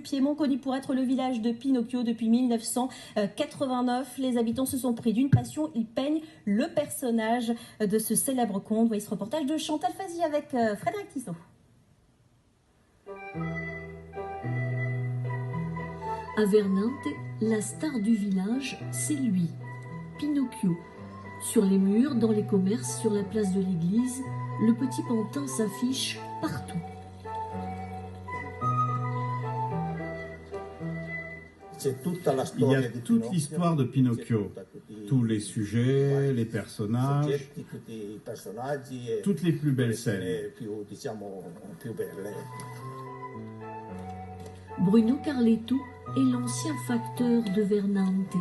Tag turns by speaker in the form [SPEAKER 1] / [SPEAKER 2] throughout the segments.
[SPEAKER 1] Piémont, connu pour être le village de Pinocchio depuis 1989. Les habitants se sont pris d'une passion. Ils peignent le personnage de ce célèbre conte. Voyez ce reportage de Chantal Fazy avec Frédéric Tissot.
[SPEAKER 2] À Vernante, la star du village, c'est lui, Pinocchio. Sur les murs, dans les commerces, sur la place de l'église, le petit pantin s'affiche partout.
[SPEAKER 3] Il y a toute l'histoire de Pinocchio, tous les sujets, les personnages, toutes les plus belles scènes.
[SPEAKER 2] Bruno Carletto est l'ancien facteur de Vernante.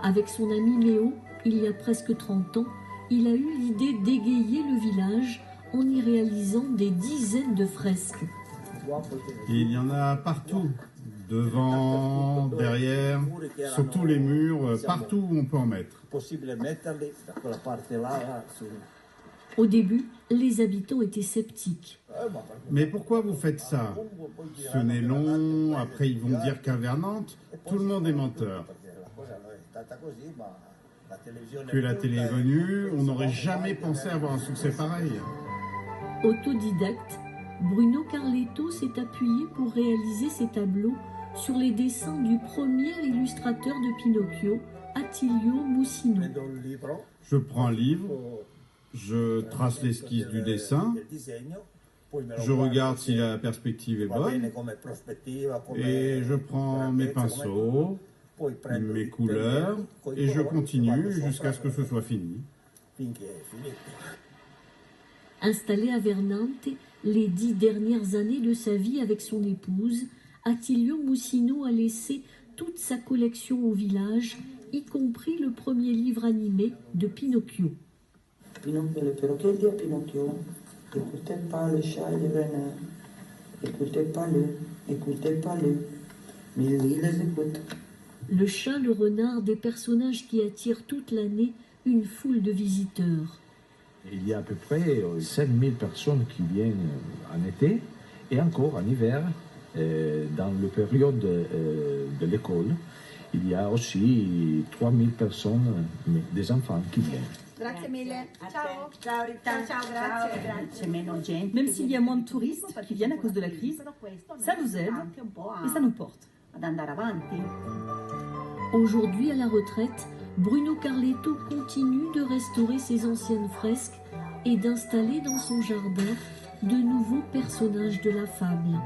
[SPEAKER 2] Avec son ami Méo, il y a presque 30 ans, il a eu l'idée d'égayer le village en y réalisant des dizaines de fresques.
[SPEAKER 3] Il y en a partout, devant, derrière, sur tous les murs, partout où on peut en mettre.
[SPEAKER 2] Au début, les habitants étaient sceptiques.
[SPEAKER 3] Mais pourquoi vous faites ça? Ce n'est long, après ils vont dire qu'à Vernante, tout le monde est menteur. Puis la télé est venue, on n'aurait jamais pensé avoir un succès pareil.
[SPEAKER 2] Autodidacte, Bruno Carletto s'est appuyé pour réaliser ses tableaux sur les dessins du premier illustrateur de Pinocchio, Attilio Mussino.
[SPEAKER 3] Je prends un livre, je trace l'esquisse du dessin, je regarde si la perspective est bonne, et je prends mes pinceaux, mes couleurs, et je continue jusqu'à ce que ce soit fini.
[SPEAKER 2] Installé à Vernante les 10 dernières années de sa vie avec son épouse, Attilio Mussino a laissé toute sa collection au village, y compris le premier livre animé de Pinocchio.
[SPEAKER 4] Pinocchio, le perroquet dit à Pinocchio, écoutez pas le chat et le renard, écoutez pas le, mais il les écoute.
[SPEAKER 2] Le chat, le renard, des personnages qui attirent toute l'année une foule de visiteurs.
[SPEAKER 5] Il y a à peu près 5000 personnes qui viennent en été et encore en hiver, dans la période de l'école. Il y a aussi 3000 personnes, des enfants qui viennent.
[SPEAKER 1] Même s'il y a moins de touristes qui viennent à cause de la crise, ça nous aide et ça nous porte.
[SPEAKER 2] Aujourd'hui, à la retraite, Bruno Carletto continue de restaurer ses anciennes fresques et d'installer dans son jardin de nouveaux personnages de la fable.